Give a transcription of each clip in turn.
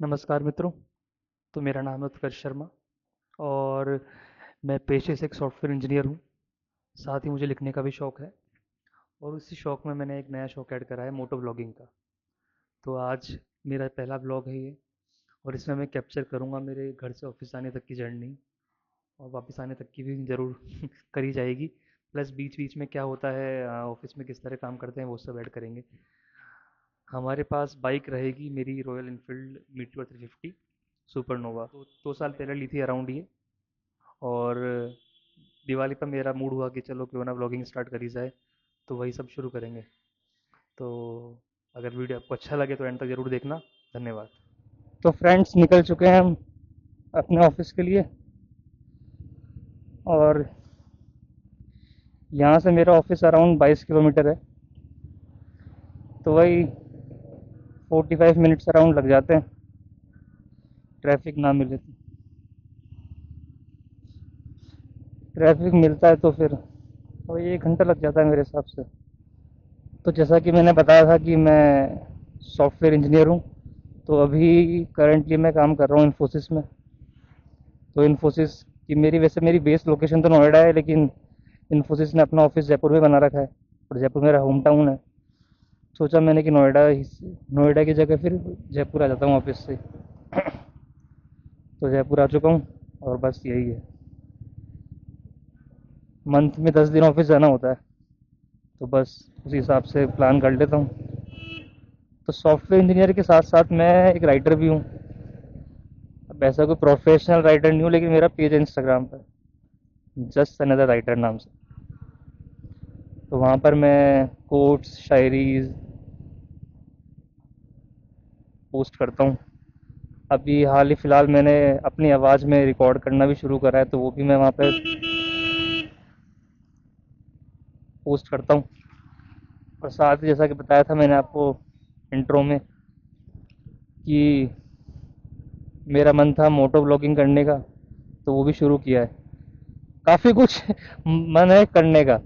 नमस्कार मित्रों। तो मेरा नाम है उत्कर्ष शर्मा और मैं पेशे से एक सॉफ्टवेयर इंजीनियर हूँ। साथ ही मुझे लिखने का भी शौक है और उसी शौक में मैंने एक नया शौक ऐड करा है, मोटो ब्लॉगिंग का। तो आज मेरा पहला ब्लॉग है ये और इसमें मैं कैप्चर करूँगा मेरे घर से ऑफिस आने तक की जर्नी और वापस आने तक की भी ज़रूर करी जाएगी। प्लस बीच बीच में क्या होता है, ऑफिस में किस तरह काम करते हैं, वो सब ऐड करेंगे। हमारे पास बाइक रहेगी मेरी रॉयल इनफील्ड मीटियोर 350 सुपरनोवा। तो 2 साल पहले ली थी अराउंड ये। और दिवाली पर मेरा मूड हुआ कि चलो क्यों ना ब्लॉगिंग स्टार्ट करी जाए, तो वही सब शुरू करेंगे। तो अगर वीडियो आपको अच्छा लगे तो एंड तक ज़रूर देखना। धन्यवाद। तो फ्रेंड्स, निकल चुके हैं हम अपने ऑफिस के लिए और यहाँ से मेरा ऑफिस अराउंड 22 किलोमीटर है। तो वही 45 मिनट्स अराउंड लग जाते हैं, ट्रैफिक ना मिले तो। ट्रैफिक मिलता है तो फिर वही 1 घंटा लग जाता है मेरे हिसाब से। तो जैसा कि मैंने बताया था कि मैं सॉफ्टवेयर इंजीनियर हूँ। तो अभी करंटली मैं काम कर रहा हूँ इन्फोसिस में। तो इन्फोसिस की मेरी बेस लोकेशन तो नोएडा है, लेकिन इन्फोसिस ने अपना ऑफिस जयपुर में बना रखा है और जयपुर मेरा होम टाउन है। सोचा मैंने कि नोएडा की जगह फिर जयपुर आ जाता हूँ ऑफिस से। तो जयपुर आ चुका हूँ और बस यही है। मंथ में 10 दिन ऑफिस जाना होता है, तो बस उसी हिसाब से प्लान कर लेता हूँ। तो सॉफ्टवेयर इंजीनियर के साथ साथ मैं एक राइटर भी हूँ। अब ऐसा कोई प्रोफेशनल राइटर नहीं हूँ, लेकिन मेरा पेज है इंस्टाग्राम पर, जस्ट अनदर राइटर नाम से। तो वहाँ पर मैं कोट्स, शायरीज पोस्ट करता हूँ। अभी हाल ही फ़िलहाल मैंने अपनी आवाज़ में रिकॉर्ड करना भी शुरू करा है, तो वो भी मैं वहाँ पे पोस्ट करता हूँ। और साथ ही जैसा कि बताया था मैंने आपको इंट्रो में कि मेरा मन था मोटो ब्लॉगिंग करने का, तो वो भी शुरू किया है। काफ़ी कुछ मन है करने का।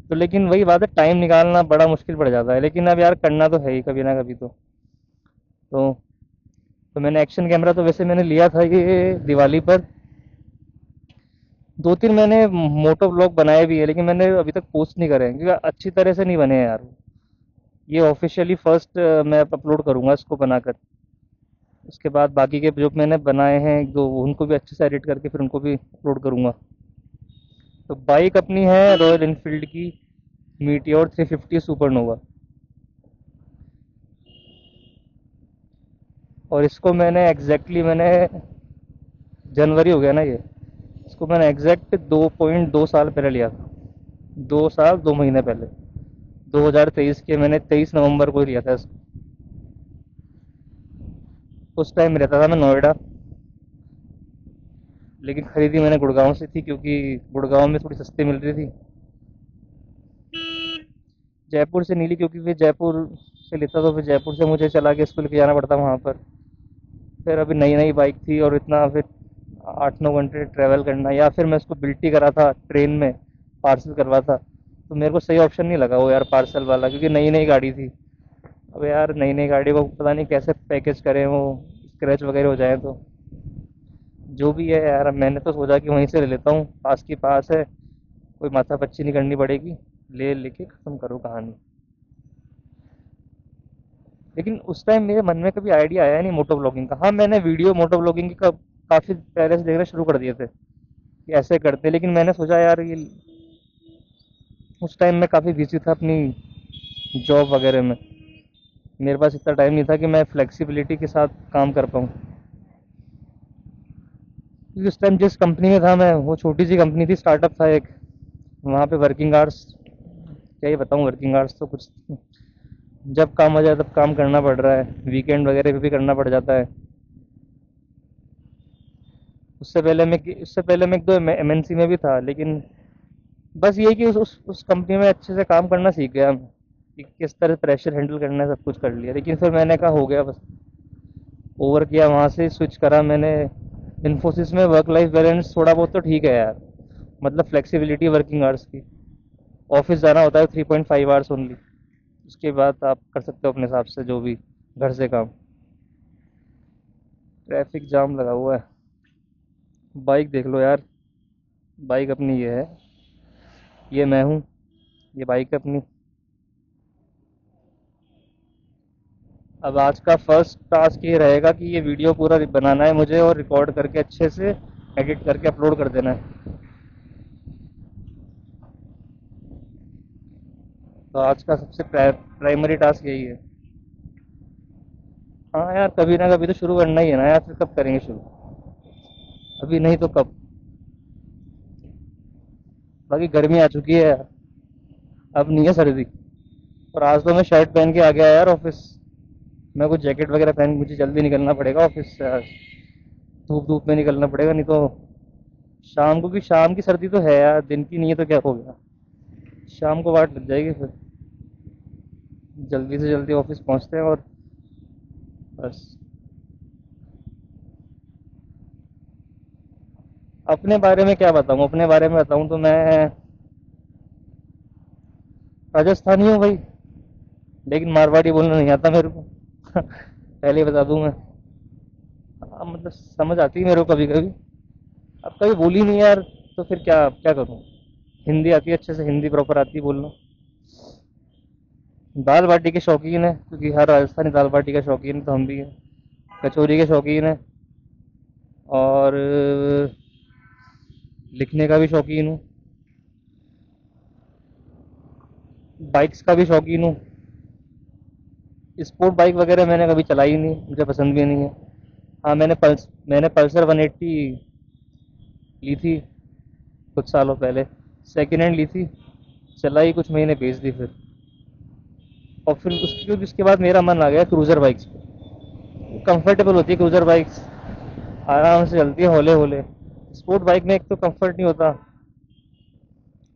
तो लेकिन वही बात है, टाइम निकालना बड़ा मुश्किल पड़ जाता है, लेकिन अब यार करना तो है ही कभी ना कभी तो तो मैंने एक्शन कैमरा तो वैसे मैंने लिया था ये दिवाली पर। 2-3 मैंने मोटो ब्लॉग बनाए भी है, लेकिन मैंने अभी तक पोस्ट नहीं करे हैं क्योंकि अच्छी तरह से नहीं बने हैं यार। ये ऑफिशियली फर्स्ट मैं अपलोड करूंगा इसको बनाकर। उसके बाद बाकी के जो मैंने बनाए हैं एक दो, उनको भी अच्छे से एडिट करके फिर उनको भी अपलोड करूंगा। तो बाइक अपनी है रॉयल इनफील्ड की मीटियोर 350 सुपरनोवा। और इसको मैंने जनवरी हो गया ना ये, इसको मैंने एग्जैक्ट 2.2 साल पहले लिया था। 2 साल 2 महीने पहले, 2023 के मैंने 23 नवंबर को लिया था इसको। उस टाइम रहता था मैं नोएडा, लेकिन खरीदी मैंने गुड़गांव से थी क्योंकि गुड़गांव में थोड़ी सस्ती मिल रही थी। जयपुर से नहीं ली क्योंकि फिर जयपुर से लेता तो फिर जयपुर से मुझे चला के इसको लेके जाना पड़ता वहाँ पर। फिर अभी नई नई बाइक थी और इतना फिर 8-9 घंटे ट्रैवल करना, या फिर मैं इसको बिल्टी करा था ट्रेन में, पार्सल करवा था। तो मेरे को सही ऑप्शन नहीं लगा वो यार पार्सल वाला, क्योंकि नई नई गाड़ी थी। अब यार नई नई गाड़ी को पता नहीं कैसे पैकेज करें, वो स्क्रैच वगैरह हो जाए तो। जो भी है यार, अब मैंने तो सोचा कि वहीं से ले लेता हूँ, पास की पास है, कोई माथा पच्ची नहीं करनी पड़ेगी। ले लेके ख़त्म करो कहानी। लेकिन उस टाइम मेरे मन में कभी आइडिया आया नहीं मोटो ब्लॉगिंग का। हाँ, मैंने वीडियो मोटो ब्लॉगिंग की काफ़ी पहले से देखना शुरू कर दिए थे कि ऐसे करते, लेकिन मैंने सोचा यार ये, उस टाइम मैं काफ़ी बिजी था अपनी जॉब वगैरह में। मेरे पास इतना टाइम नहीं था कि मैं फ्लेक्सिबिलिटी के साथ काम कर पाऊँ। क्योंकि उस टाइम जिस कंपनी में था मैं, वो छोटी सी कंपनी थी, स्टार्टअप था एक। वहाँ पे वर्किंग आवर्स, क्या ही बताऊँ, वर्किंग आवर्स तो कुछ, जब काम आ जाए तब काम करना पड़ रहा है, वीकेंड वगैरह पे भी करना पड़ जाता है। उससे पहले मैं एक दो एमएनसी में भी था, लेकिन बस ये कि उस कंपनी में अच्छे से काम करना सीख गया मैं, कि किस तरह प्रेशर हैंडल करना है, सब कुछ कर लिया। लेकिन फिर मैंने कहा हो गया बस, ओवर किया, वहाँ से स्विच करा मैंने। इन्फोसिस में वर्क लाइफ बैलेंस थोड़ा बहुत तो ठीक है यार, मतलब फ्लेक्सिबिलिटी वर्किंग आवर्स की। ऑफिस जाना होता है 3.5 आवर्स ओनली। उसके बाद आप कर सकते हो अपने हिसाब से जो भी घर से काम। ट्रैफिक जाम लगा हुआ है। बाइक देख लो यार। बाइक अपनी ये है। ये मैं हूँ। ये बाइक है अपनी। अब आज का फर्स्ट टास्क ये रहेगा कि ये वीडियो पूरा बनाना है मुझे और रिकॉर्ड करके अच्छे से एडिट करके अपलोड कर देना है। तो आज का सबसे प्राइमरी टास्क यही है। हाँ यार, कभी ना कभी तो शुरू करना ही है ना यार, फिर कब करेंगे शुरू? अभी नहीं तो कब? बाकी गर्मी आ चुकी है यार। अब नहीं है सर्दी। और आज तो मैं शर्ट पहन के आ गया यार ऑफिस। मैं कुछ जैकेट वगैरह पहन, मुझे जल्दी निकलना पड़ेगा ऑफिस से आज। धूप धूप में निकलना पड़ेगा, नहीं तो शाम को, की शाम की सर्दी तो है यार, दिन की नहीं है तो क्या हो गया। शाम को वाट लग जाएगी फिर। जल्दी से जल्दी ऑफिस पहुंचते हैं और बस। अपने बारे में क्या बताऊं? अपने बारे में बताऊं तो मैं राजस्थानी हूँ भाई। लेकिन मारवाड़ी बोलना नहीं आता मेरे को। पहले ही बता दूं मैं। हाँ, मतलब समझ आती है मेरे को कभी कभी। अब कभी बोली नहीं यार, तो फिर क्या क्या करूं? हिंदी आती है अच्छे से, हिंदी प्रॉपर आती है बोलना। दाल बाटी के शौकीन है, क्योंकि हर राजस्थानी दाल बाटी का शौकीन है, तो हम भी हैं। कचौरी के शौकीन है। और लिखने का भी शौकीन हूँ। बाइक्स का भी शौकीन हूँ। स्पोर्ट बाइक वगैरह मैंने कभी चलाई नहीं, मुझे पसंद भी नहीं है। हाँ, मैंने पल्सर 180 ली थी कुछ सालों पहले। सेकेंड हैंड ली थी। चलाई कुछ महीने, बेच दी फिर। और फिर उसकी, क्योंकि उसके बाद मेरा मन आ गया क्रूज़र बाइक्स पे। कंफर्टेबल होती है क्रूज़र बाइक्स। आराम से चलती है हौले हौले। स्पोर्ट बाइक में एक तो कंफर्ट नहीं होता,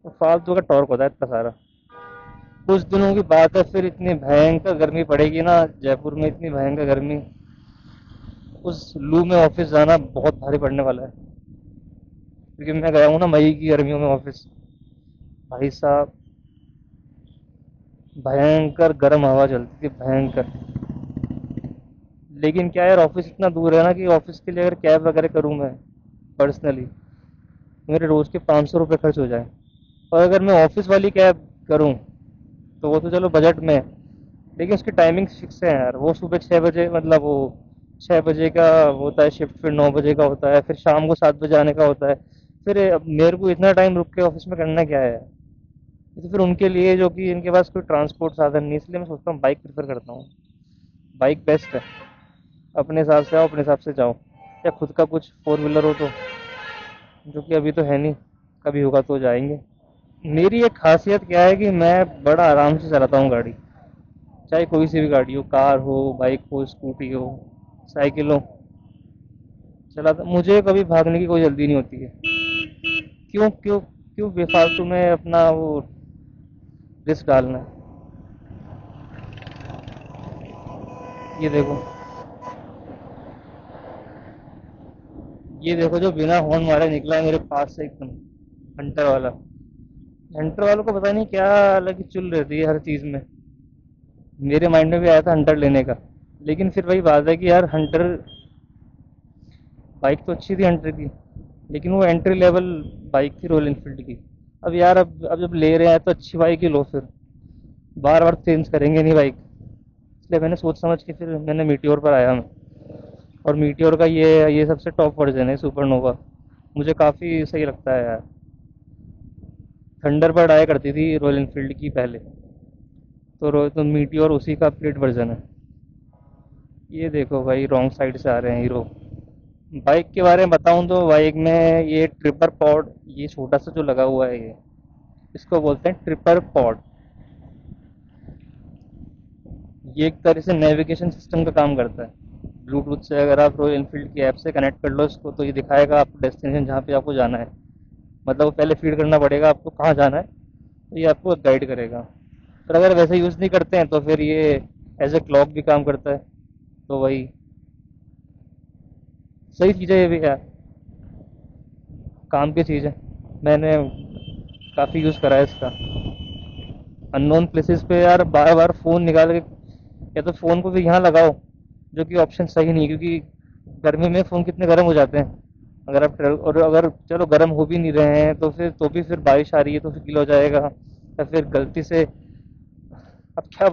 और फालतू का टॉर्क होता है इतना सारा। कुछ दिनों की बात है, फिर इतनी भयंकर गर्मी पड़ेगी ना जयपुर में, इतनी भयंकर गर्मी। उस लू में ऑफिस जाना बहुत भारी पड़ने वाला है। क्योंकि मैं गया हूँ ना मई की गर्मियों में ऑफिस। भाई साहब, भयंकर गर्म हवा चलती थी, भयंकर। लेकिन क्या यार, ऑफिस इतना दूर है ना कि ऑफिस के लिए अगर कैब वगैरह करूँ मैं पर्सनली, मेरे रोज के 500 रुपये खर्च हो जाए। और अगर मैं ऑफिस वाली कैब करूँ तो वो तो चलो बजट में है। लेकिन उसकी टाइमिंग फिक्स है यार, वो सुबह 6 बजे, मतलब वो 6 बजे का होता है शिफ्ट, फिर 9 बजे का होता है, फिर शाम को 7 बजे आने का होता है। फिर अब मेरे को इतना टाइम रुक के ऑफिस में करना क्या है? ये तो फिर उनके लिए जो कि इनके पास कोई ट्रांसपोर्ट साधन नहीं, इसलिए मैं सोचता हूँ बाइक प्रेफर करता हूँ। बाइक बेस्ट है। अपने हिसाब से आओ, अपने हिसाब से जाओ। या खुद का कुछ फोर व्हीलर हो तो, जो कि अभी तो है नहीं। कभी होगा तो जाएंगे। मेरी एक खासियत क्या है कि मैं बड़ा आराम से चलाता हूँ गाड़ी। चाहे कोई सी भी गाड़ी हो, कार हो, बाइक हो, स्कूटी हो, साइकिल हो, चलाता मुझे कभी भागने की कोई जल्दी नहीं होती है। क्यों क्यों क्यों बेफालतू में अपना वो रिस्क डालना है? ये देखो, ये देखो जो बिना हॉर्न मारे निकला है मेरे पास से एकदम, हंटर वाला। हंटर वालों को पता नहीं क्या अलग ही चुल रहती है हर चीज में। मेरे माइंड में भी आया था हंटर लेने का। लेकिन फिर वही बात है कि यार हंटर बाइक तो अच्छी थी हंटर की, लेकिन वो एंट्री लेवल बाइक थी रॉयल इनफील्ड की। अब यार, अब जब ले रहे हैं तो अच्छी बाइक ही लो फिर। बार बार चेंज करेंगे नहीं बाइक। इसलिए मैंने सोच समझ के फिर मैंने मीटियोर पर आया मैं। और मीटियोर का ये सबसे टॉप वर्जन है, सुपरनोवा। मुझे काफ़ी सही लगता है यार। थंडरबर्ड आया करती थी रॉयल इनफील्ड की पहले। तो मीटियोर उसी का अपग्रेड वर्जन है। ये देखो भाई, रॉन्ग साइड से आ रहे हैं हीरो। बाइक के बारे में बताऊं तो बाइक में ये ट्रिपर पॉड, ये छोटा सा जो लगा हुआ है, ये इसको बोलते हैं ट्रिपर पॉड। ये एक तरह से नेविगेशन सिस्टम का काम करता है। ब्लूटूथ से अगर आप रॉयल एनफील्ड की ऐप से कनेक्ट कर लो इसको, तो ये दिखाएगा आपको डेस्टिनेशन जहाँ पे आपको जाना है। मतलब वो पहले फीड करना पड़ेगा आपको कहाँ जाना है, तो ये आपको गाइड करेगा। पर अगर वैसे यूज़ नहीं करते हैं तो फिर ये एज ए क्लॉक भी काम करता है। तो वही सही चीज़ है ये भी यार, काम की चीज़ है। मैंने काफ़ी यूज़ करा है इसका। अननोन प्लेसेस पे यार बार बार फ़ोन निकाल के, या तो फ़ोन को फिर यहाँ लगाओ, जो कि ऑप्शन सही नहीं है, क्योंकि गर्मी में फ़ोन कितने गर्म हो जाते हैं। अगर आप ट्रेवल, और अगर चलो गर्म हो भी नहीं रहे हैं तो फिर तो भी फिर बारिश आ रही है तो फिर गीला हो जाएगा, या फिर गलती से, अब क्या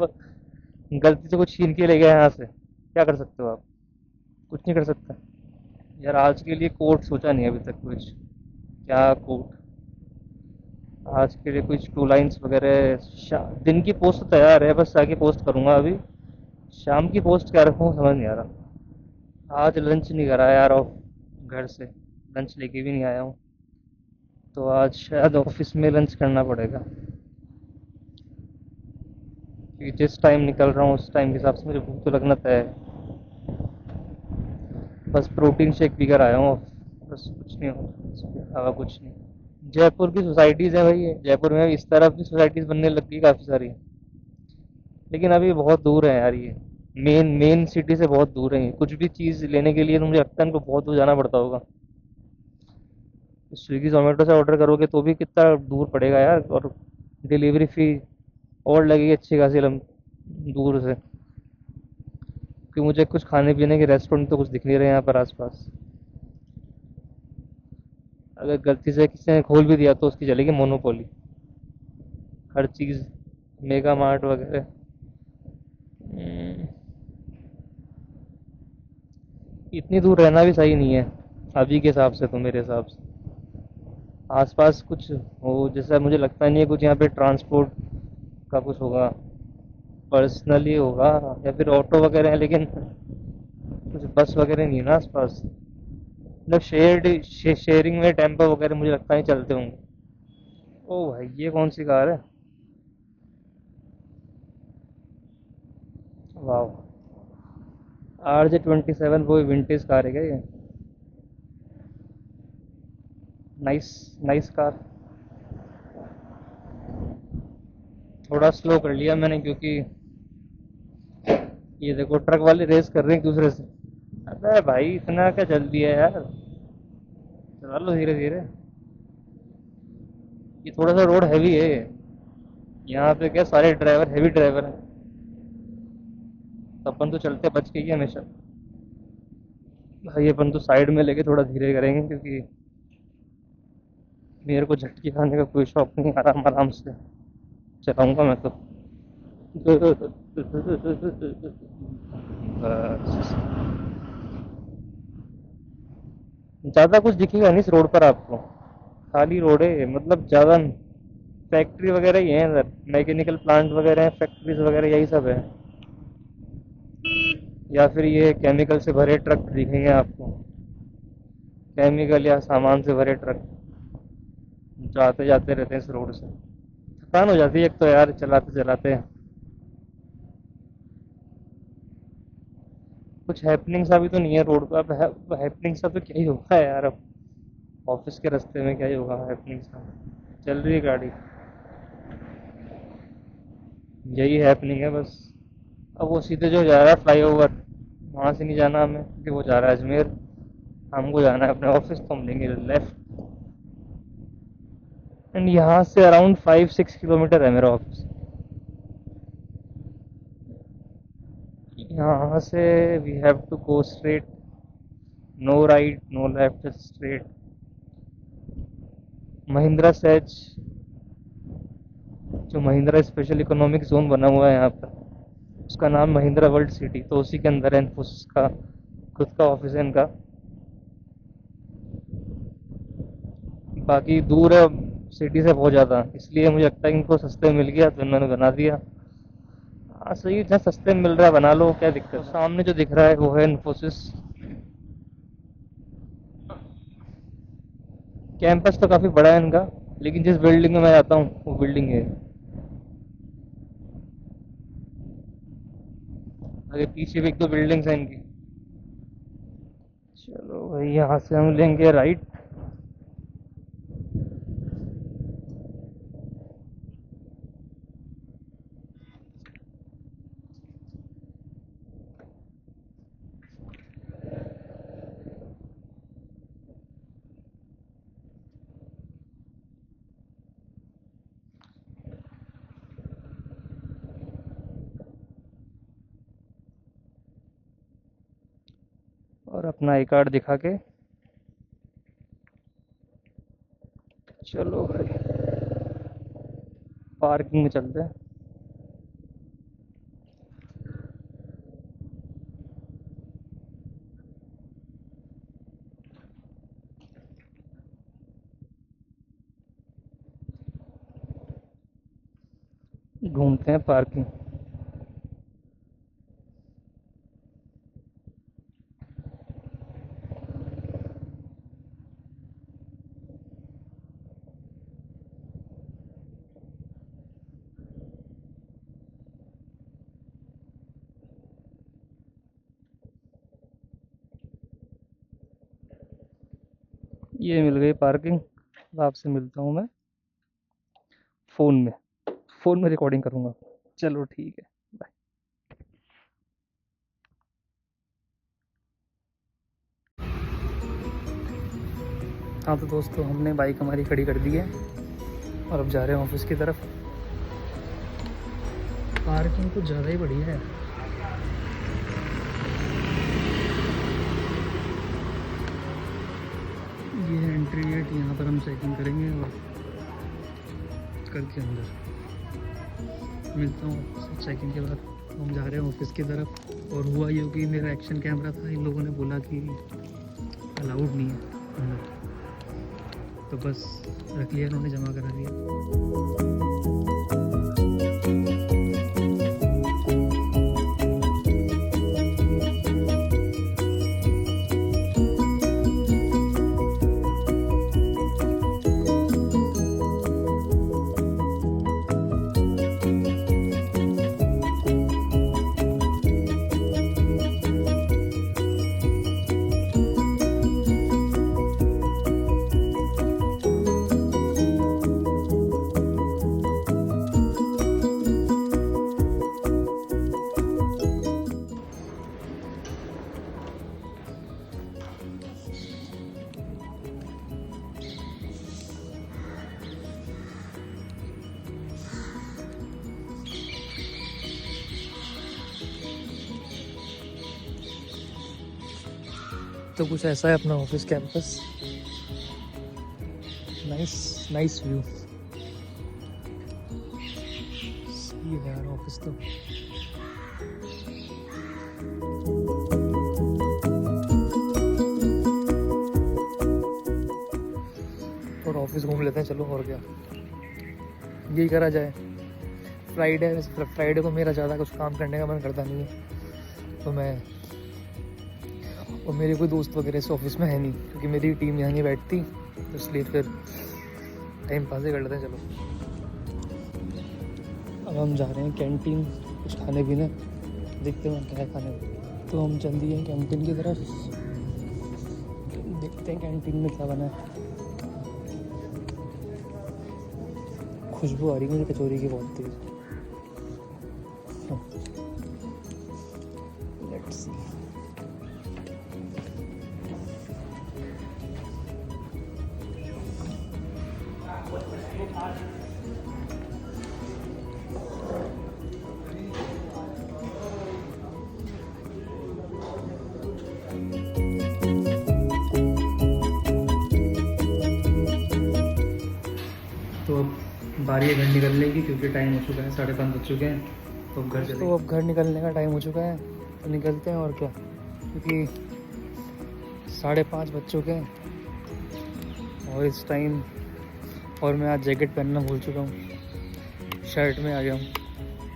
गलती से कुछ छीन के ले गया यहाँ से, क्या कर सकते हो आप? कुछ नहीं कर सकते। यार आज के लिए कोट सोचा नहीं अभी तक कुछ, क्या कोट, आज के लिए कुछ टू लाइन्स वगैरह। दिन की पोस्ट तो तैयार है, बस आगे पोस्ट करूंगा अभी। शाम की पोस्ट क्या रखूँ समझ नहीं आ रहा। आज लंच नहीं करा यार ऑफ, घर से लंच लेके भी नहीं आया हूँ, तो आज शायद ऑफिस में लंच करना पड़ेगा, क्योंकि जिस टाइम निकल रहा हूँ उस टाइम के हिसाब से मुझे भूख तो लगना तय है। बस प्रोटीन शेक पी कर आया हूँ, बस कुछ नहीं हो, इसके अलावा कुछ नहीं। जयपुर की सोसाइटीज़ है भाई, जयपुर में इस तरफ भी सोसाइटीज़ बनने लग गई काफ़ी सारी, लेकिन अभी बहुत दूर है यार ये, मेन मेन सिटी से बहुत दूर है ये। कुछ भी चीज़ लेने के लिए तो मुझे लगता है इनको बहुत दूर जाना पड़ता होगा। स्विगी जोमेटो से ऑर्डर करोगे तो भी कितना दूर पड़ेगा यार, और डिलीवरी फी और लगेगी अच्छी खासी दूर से, क्योंकि मुझे कुछ खाने पीने के रेस्टोरेंट तो कुछ दिख नहीं रहे यहाँ पर आसपास। अगर गलती से किसी ने खोल भी दिया तो उसकी चलेगी मोनोपोली, हर चीज़, मेगा मार्ट वगैरह। हम्म, इतनी दूर रहना भी सही नहीं है अभी के हिसाब से, तो मेरे हिसाब से आसपास कुछ हो, जैसा मुझे लगता नहीं है कुछ यहाँ पे ट्रांसपोर्ट का कुछ होगा, पर्सनली होगा या फिर ऑटो वगैरह है, लेकिन कुछ बस वगैरह नहीं है ना आसपास। मतलब शेयरिंग में टेम्पो वगैरह मुझे लगता नहीं चलते होंगे। ओ भाई ये कौन सी कार है? वाह, RJ27, वो विंटेज कार है क्या ये? Nice, nice car. थोड़ा स्लो कर लिया मैंने, क्योंकि ये देखो ट्रक वाले रेस कर रहे हैं एक दूसरे से। अबे भाई इतना क्या जल्दी है यार, चला लो धीरे धीरे। ये थोड़ा सा रोड हैवी है, यहाँ पे क्या सारे ड्राइवर हैवी ड्राइवर हैं, तो अपन तो चलते बच के ही हमेशा। भाई अपन तो साइड में लेके थोड़ा धीरे करेंगे, क्योंकि मेरे को झटके खाने का कोई शौक नहीं, आराम आराम से चलाऊंगा मैं तो। बस, ज्यादा कुछ दिखेगा नहीं इस रोड पर आपको, खाली रोड है, मतलब ज्यादा फैक्ट्री वगैरह ही है इधर, मैकेनिकल प्लांट वगैरह है, फैक्ट्रीज वगैरह यही सब है, या फिर ये केमिकल से भरे ट्रक दिखेंगे आपको, केमिकल या सामान से भरे ट्रक जाते जाते रहते हैं इस रोड से। थकान हो जाती है एक तो यार चलाते चलाते। कुछ हैपनिंग सा भी तो नहीं है रोड पर, अब हैपनिंग सा तो क्या ही होगा यार, अब ऑफिस के रास्ते में क्या ही होगा हैपनिंग सा, चल रही है गाड़ी, यही हैपनिंग है बस। अब वो सीधे जो जा रहा है फ्लाईओवर, वहां से नहीं जाना हमें, क्योंकि वो जा रहा है अजमेर, हमको जाना है अपने ऑफिस, तो हम लेंगे लेफ्ट। एंड यहाँ से अराउंड 5-6 किलोमीटर है मेरा ऑफिस। यहाँ से we have to go straight, no right no left, straight. Mahindra SEZ, जो महिंद्रा स्पेशल इकोनॉमिक जोन बना हुआ है यहाँ पर, उसका नाम महिंद्रा वर्ल्ड सिटी, तो उसी के अंदर है इन्फोसिस का खुद का ऑफिस है इनका। बाकी दूर है सिटी से बहुत ज़्यादा, इसलिए मुझे लगता है कि इनको सस्ते में मिल गया तो इन्होंने बना दिया। हाँ सही है, जहाँ सस्ते में मिल रहा है बना लो, क्या दिक्कत है। सामने जो दिख रहा है वो है इन्फोसिस कैंपस, तो काफ़ी बड़ा है इनका, लेकिन जिस बिल्डिंग में मैं जाता हूँ वो बिल्डिंग है आगे पीछे भी, एक दो बिल्डिंग्स हैं इनकी। चलो भाई यहाँ से हम लेंगे राइट। और अपना आई कार्ड दिखा के चलो भाई पार्किंग में चलते हैं। घूमते हैं पार्किंग। ये मिल गई पार्किंग। अब आपसे मिलता हूँ मैं फ़ोन में। फ़ोन में रिकॉर्डिंग करूँगा। चलो ठीक है, बाय। हाँ तो दोस्तों हमने बाइक हमारी खड़ी कर दी है और अब जा रहे हैं ऑफिस की तरफ। पार्किंग कुछ ज़्यादा ही बढ़िया है। ये है एंट्री गेट, यहाँ पर हम चेकिंग करेंगे और करके अंदर मिलता हूँ। चेकिंग के बाद हम जा रहे हैं ऑफिस की तरफ। और हुआ ये कि मेरा एक्शन कैमरा था, इन लोगों ने बोला कि अलाउड नहीं है अंदर, तो बस रख लिया, उन्होंने जमा करा दिया। तो कुछ ऐसा है अपना ऑफिस कैंपस। Nice view. सही है यार ऑफिस तो। और ऑफिस घूम लेते हैं चलो, और क्या यही करा जाए। फ्राइडे को मेरा ज़्यादा कुछ काम करने का मन करता नहीं है, तो मैं और मेरे कोई दोस्त वगैरह इस ऑफिस में है नहीं, क्योंकि मेरी टीम यहाँ नहीं बैठती, तो इसलिए फिर टाइम पास ही कर लेते हैं। चलो अब हम जा रहे हैं कैंटीन कुछ खाने पीने, देखते हैं क्या है खाने में। तो हम चल दिए हैं कैंटीन की तरफ, देखते हैं कैंटीन में क्या बना है। खुशबू आ रही है मुझे कचौरी की बहुत तेज़। Let's see. तो अब बारी है घर निकलने की, क्योंकि टाइम हो चुका है, 5:30 बज चुके हैं। तो अब घर चले। तो अब घर निकलने का टाइम हो चुका है, तो निकलते हैं और क्या, क्योंकि 5:30 बज चुके हैं और इस टाइम, और मैं आज जैकेट पहनना भूल चुका हूँ, शर्ट में आ गया हूँ।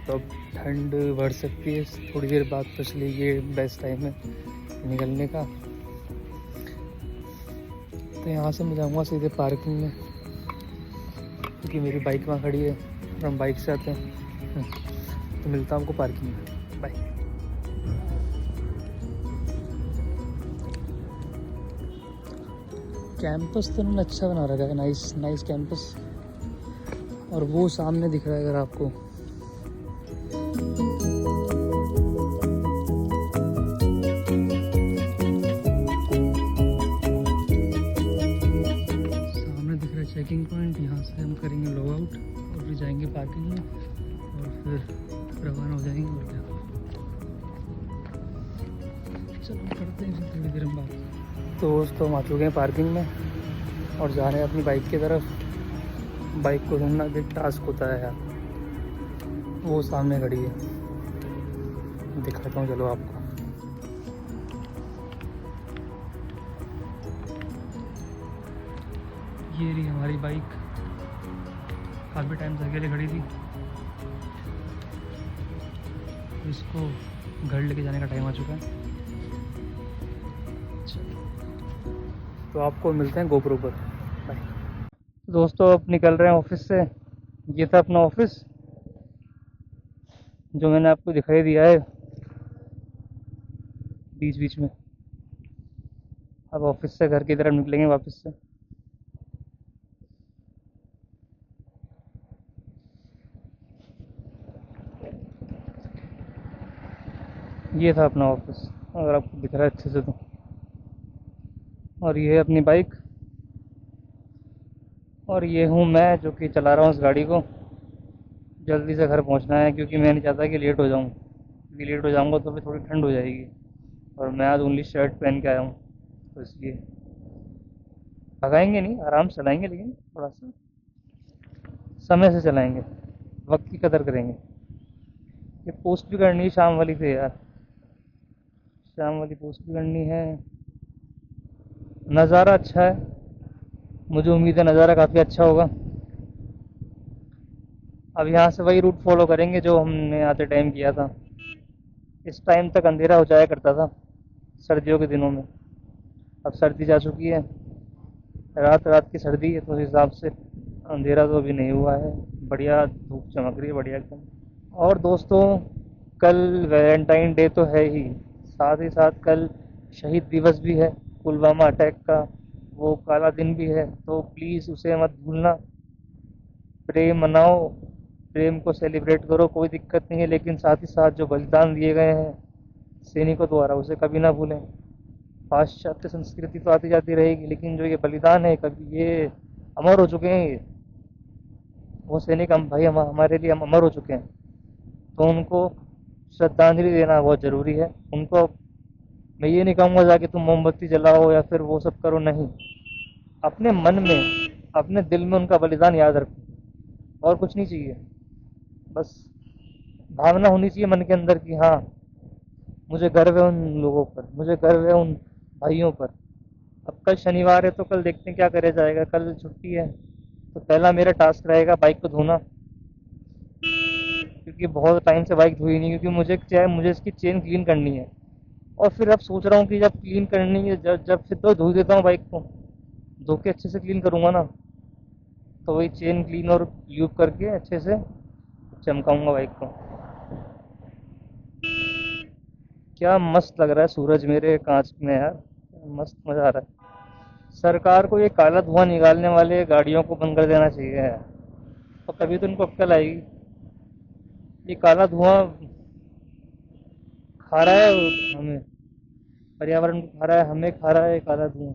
तो अब ठंड बढ़ सकती है थोड़ी देर बाद, तो इसलिए ये बेस्ट टाइम है निकलने का। तो यहाँ से मैं जाऊँगा सीधे पार्किंग में, क्योंकि मेरी बाइक वहाँ खड़ी है और हम बाइक से आते हैं। तो मिलता हूँ आपको पार्किंग में, बाय। कैंपस तो उन्होंने अच्छा बना रखा है, नाइस कैंपस। और वो सामने दिख रहा है अगर आपको, चेकिंग पॉइंट। यहाँ से हम करेंगे लॉग आउट और फिर जाएंगे पार्किंग में और फिर रवाना हो जाएंगे। और क्या चलो करते हैं फिर थोड़ी देर में बात। तो दोस्तों हम आ चुके हैं पार्किंग में और जा रहे हैं अपनी बाइक की तरफ। बाइक को ढूंढना भी एक टास्क होता है यार। वो सामने खड़ी है, दिखाता हूँ चलो आपको। ये रही हमारी बाइक, काफ़ी टाइम से अकेले खड़ी थी। इसको घर लेके जाने का टाइम आ चुका है। तो आपको मिलते हैं गोप्रो पर। बाय। दोस्तों अब निकल रहे हैं ऑफिस से। ये था अपना ऑफिस जो मैंने आपको दिखाई दिया है बीच बीच में। अब ऑफिस से घर की तरफ निकलेंगे वापस से। ये था अपना ऑफिस, अगर आपको दिख रहा है अच्छे से तो। और ये है अपनी बाइक और ये हूँ मैं जो कि चला रहा हूँ इस गाड़ी को। जल्दी से घर पहुँचना है क्योंकि मैं नहीं चाहता कि लेट हो जाऊँ, क्योंकि लेट हो जाऊँगा तो फिर थोड़ी ठंड हो जाएगी और मैं आज ओनली शर्ट पहन के आया हूँ, तो इसलिए भगाएंगे नहीं, आराम से चलाएंगे लेकिन थोड़ा सा समय से चलाएंगे, वक्त की कदर करेंगे। ये पोस्ट भी करनी है शाम वाली से यार, शाम वाली पोस्ट भी करनी है। नज़ारा अच्छा है, मुझे उम्मीद है नज़ारा काफ़ी अच्छा होगा। अब यहाँ से वही रूट फॉलो करेंगे जो हमने आते टाइम किया था। इस टाइम तक अंधेरा हो जाया करता था सर्दियों के दिनों में। अब सर्दी जा चुकी है, रात रात की सर्दी है, तो उस हिसाब से अंधेरा तो अभी नहीं हुआ है। बढ़िया धूप चमक रही है, बढ़िया एकदम। और दोस्तों कल वैलेंटाइन डे तो है ही, साथ ही साथ कल शहीद दिवस भी है, पुलवामा अटैक का वो काला दिन भी है, तो प्लीज़ उसे मत भूलना। प्रेम मनाओ, प्रेम को सेलिब्रेट करो, कोई दिक्कत नहीं है, लेकिन साथ ही साथ जो बलिदान दिए गए हैं सैनिकों द्वारा उसे कभी ना भूलें। पाश्चात्य संस्कृति तो आती जाती रहेगी, लेकिन जो ये बलिदान है कभी ये अमर हो चुके हैं। ये वो सैनिक हम भाई हमारे लिए हम अमर हो चुके हैं, तो उनको श्रद्धांजलि देना बहुत ज़रूरी है। उनको मैं ये नहीं कहूँगा जाके तुम मोमबत्ती जलाओ या फिर वो सब करो, नहीं। अपने मन में, अपने दिल में उनका बलिदान याद रखो, और कुछ नहीं चाहिए। बस भावना होनी चाहिए मन के अंदर कि हाँ मुझे गर्व है उन लोगों पर, मुझे गर्व है उन भाइयों पर। अब कल शनिवार है तो कल देखते हैं क्या करे जाएगा, कल छुट्टी है तो पहला मेरा टास्क रहेगा बाइक को धोना, क्योंकि बहुत टाइम से बाइक धोई नहीं, क्योंकि मुझे इसकी चेन क्लीन करनी है। और फिर अब सोच रहा हूँ कि जब क्लीन करनी है, जब जब फिर तो धो देता हूँ बाइक को, धो के अच्छे से क्लीन करूँगा ना, तो वही चेन क्लीन और ल्यूब करके अच्छे से चमकाऊंगा बाइक को। क्या मस्त लग रहा है सूरज मेरे कांच में यार, मस्त मज़ा आ रहा है। सरकार को ये काला धुआं निकालने वाले गाड़ियों को बंद कर देना चाहिए यार, तो तभी तो इनको अक्ल आएगी। ये काला धुआं खा रहा है हमें, पर्यावरण को खा रहा है, हमें खा रहा है काला धुआं।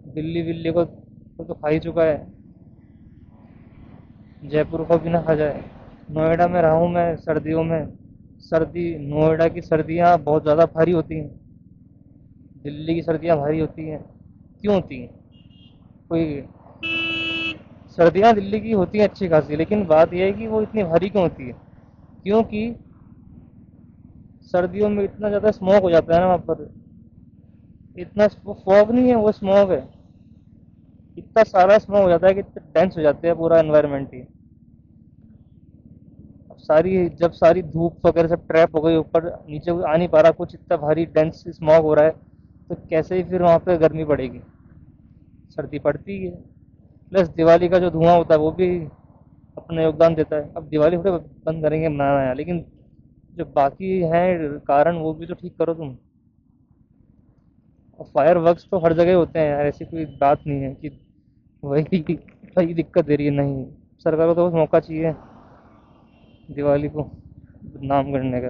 दिल्ली विल्ली को तो खा ही चुका है, जयपुर को भी ना खा जाए। नोएडा में रहा हूँ मैं सर्दियों में, नोएडा की सर्दियाँ बहुत ज़्यादा भारी होती हैं, दिल्ली की सर्दियाँ भारी होती हैं। क्यों होती हैं? कोई सर्दियाँ दिल्ली की होती हैं अच्छी खासी, लेकिन बात यह है कि वो इतनी भारी क्यों होती है? क्योंकि सर्दियों में इतना ज़्यादा स्मॉग हो जाता है ना वहाँ पर। इतना वो फॉग नहीं है, वो स्मॉग है। इतना सारा स्मॉग हो जाता है कि डेंस हो जाते हैं पूरा एनवायरनमेंट ही। अब जब सारी धूप वगैरह सब ट्रैप हो गई, ऊपर नीचे आ नहीं पा रहा कुछ, इतना भारी डेंस स्मॉग हो रहा है, तो कैसे ही फिर वहाँ पे गर्मी पड़ेगी, सर्दी पड़ती है। प्लस दिवाली का जो धुआं होता है वो भी अपना योगदान देता है। अब दिवाली थोड़े बंद करेंगे मनाना है, लेकिन जो बाकी हैं कारण वो भी तो ठीक करो तुम। और फायर वर्क्स तो हर जगह होते हैं यार, ऐसी कोई बात नहीं है कि वही वही दिक्कत दे रही है, नहीं। सरकार को तो बस मौका चाहिए दिवाली को बदनाम करने का।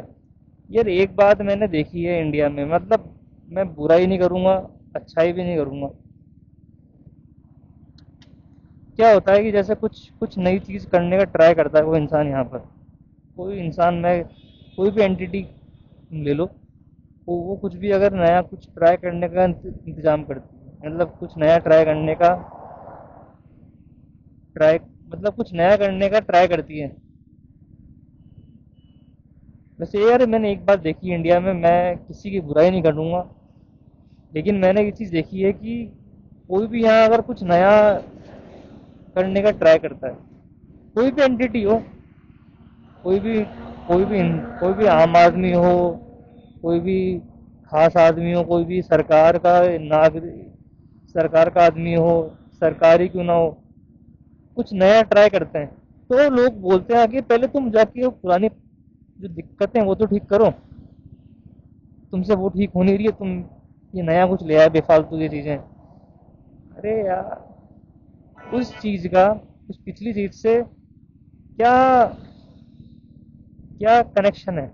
यार एक बात मैंने देखी है इंडिया में, मतलब मैं बुराई नहीं करूँगा, अच्छाई भी नहीं करूँगा। क्या होता है कि जैसे कुछ कुछ नई चीज़ करने का ट्राई करता है कोई इंसान यहाँ पर, कोई इंसान, मैं कोई भी एंटिटी ले लो, वो कुछ भी अगर नया कुछ ट्राई करने का इंतजाम करती है, मतलब कुछ नया ट्राई करने का ट्राई मतलब कुछ नया करने का ट्राई करती है। वैसे यार मैंने एक बात देखी है इंडिया में, मैं किसी की बुराई नहीं करूँगा, लेकिन मैंने ये चीज़ देखी है कि कोई भी यहाँ अगर कुछ नया करने का ट्राई करता है, कोई भी एंटिटी हो, कोई भी कोई भी कोई भी आम आदमी हो, कोई भी खास आदमी हो, कोई भी सरकार का आदमी हो, सरकारी क्यों ना हो, कुछ नया ट्राई करते हैं, तो लोग बोलते हैं कि पहले तुम जाके वो पुरानी जो दिक्कतें हैं वो तो ठीक करो, तुमसे वो ठीक हो नहीं रही है, तुम ये नया कुछ ले आए बेफालतू की चीजें। अरे यार, उस चीज का उस पिछली चीज से क्या क्या कनेक्शन है?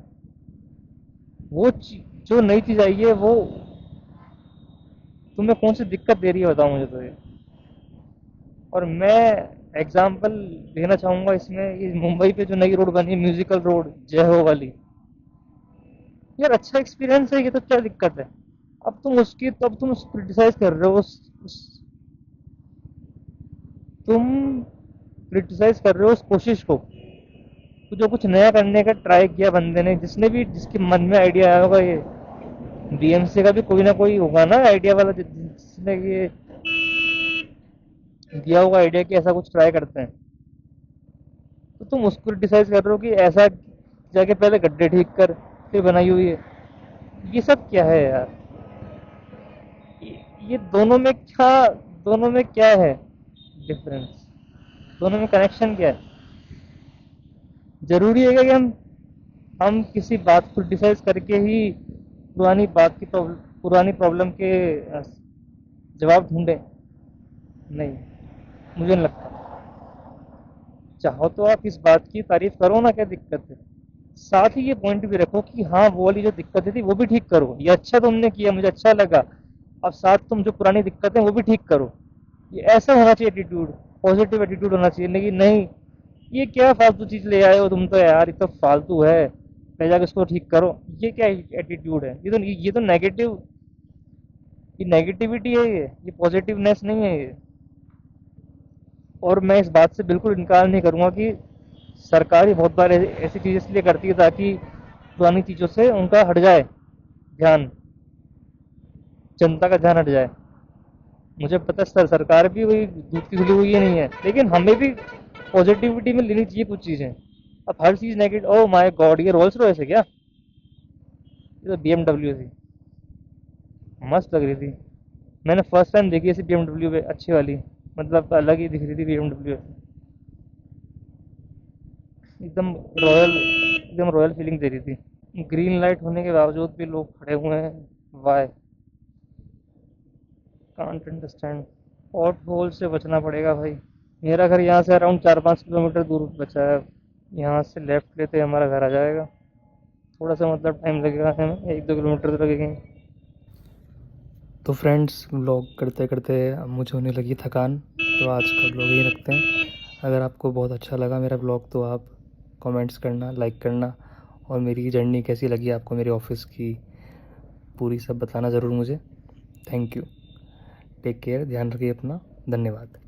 जो नई चीज आई है वो तुम्हें कौन सी दिक्कत दे रही है, बताओ मुझे तो ये। और मैं एग्जाम्पल देना चाहूंगा इसमें, ये मुंबई पे जो नई रोड बनी, म्यूजिकल रोड जय हो वाली, यार अच्छा एक्सपीरियंस है, ये तो क्या दिक्कत है? अब तुम क्रिटिसाइज कर रहे हो तुम क्रिटिसाइज कर रहे हो उस कोशिश को, तो जो कुछ नया करने का ट्राई किया बंदे ने, जिसके मन में आइडिया आया होगा, ये बीएमसी का भी कोई ना कोई होगा ना आइडिया वाला, जिसने ये दिया होगा आइडिया कि ऐसा कुछ ट्राई करते हैं, तो तुम उसको क्रिटिसाइज कर रहे हो कि ऐसा जाके पहले गड्ढे ठीक कर फिर बनाई हुई है। ये सब क्या है यार? ये दोनों में क्या है डिफरेंस? दोनों में कनेक्शन क्या है? जरूरी है क्या कि हम किसी बात को क्रिटिसाइज करके ही पुरानी प्रॉब्लम के जवाब ढूंढें? नहीं, मुझे नहीं लगता। चाहो तो आप इस बात की तारीफ करो ना, क्या दिक्कत है? साथ ही ये पॉइंट भी रखो कि हाँ, वो वाली जो दिक्कतें थी वो भी ठीक करो, ये अच्छा तुमने किया, मुझे अच्छा लगा। अब साथ तुम जो पुरानी दिक्कतें वो भी ठीक करो। ये ऐसा होना चाहिए एटीट्यूड, पॉजिटिव एटीट्यूड होना चाहिए। लेकिन नहीं, ये क्या फालतू चीज ले आए हो तुम, तो यार ये तो फालतू है, ले जाकर इसको ठीक करो। ये क्या एटीट्यूड है? ये तो नेगेटिविटी है, ये पॉजिटिवनेस नहीं है ये। और मैं इस बात से बिल्कुल इनकार नहीं करूंगा कि सरकार ही बहुत बार ऐसी चीज़ इसलिए करती है ताकि पुरानी चीज़ों से उनका हट जाए ध्यान, जनता का ध्यान हट जाए। मुझे पता है सरकार भी वही दूध की धुली हुई ही नहीं है, लेकिन हमें भी पॉजिटिविटी में लेनी चाहिए कुछ चीज़ें। अब हर चीज़ नेगेटिव, ओह माय गॉड, ये रोल्स रॉयस है क्या? ये तो बीएमडब्ल्यू थी, मस्त लग रही थी। मैंने फर्स्ट टाइम देखी ऐसी बीएमडब्ल्यू पे अच्छी वाली, मतलब अलग ही दिख रही थी बीएमडब्ल्यू, एकदम रॉयल, एकदम रॉयल फीलिंग दे रही थी। ग्रीन लाइट होने के बावजूद भी लोग खड़े हुए हैं, why? Can't understand. Pothole से बचना पड़ेगा भाई। मेरा घर यहाँ से अराउंड 4-5 किलोमीटर दूर बचा है, यहाँ से लेफ्ट लेते हमारा घर आ जाएगा। थोड़ा सा मतलब टाइम लगेगा हमें, 1-2 किलोमीटर तो लगेंगे। तो फ्रेंड्स, व्लॉग करते करते अब मुझे होने लगी थकान, तो आज का व्लॉग यहीं रखते हैं। अगर आपको बहुत अच्छा लगा मेरा व्लॉग तो आप कमेंट्स करना, लाइक करना, और मेरी जर्नी कैसी लगी आपको, मेरे ऑफिस की पूरी सब बताना ज़रूर मुझे। Thank you. टेक केयर, ध्यान रखिए अपना। धन्यवाद।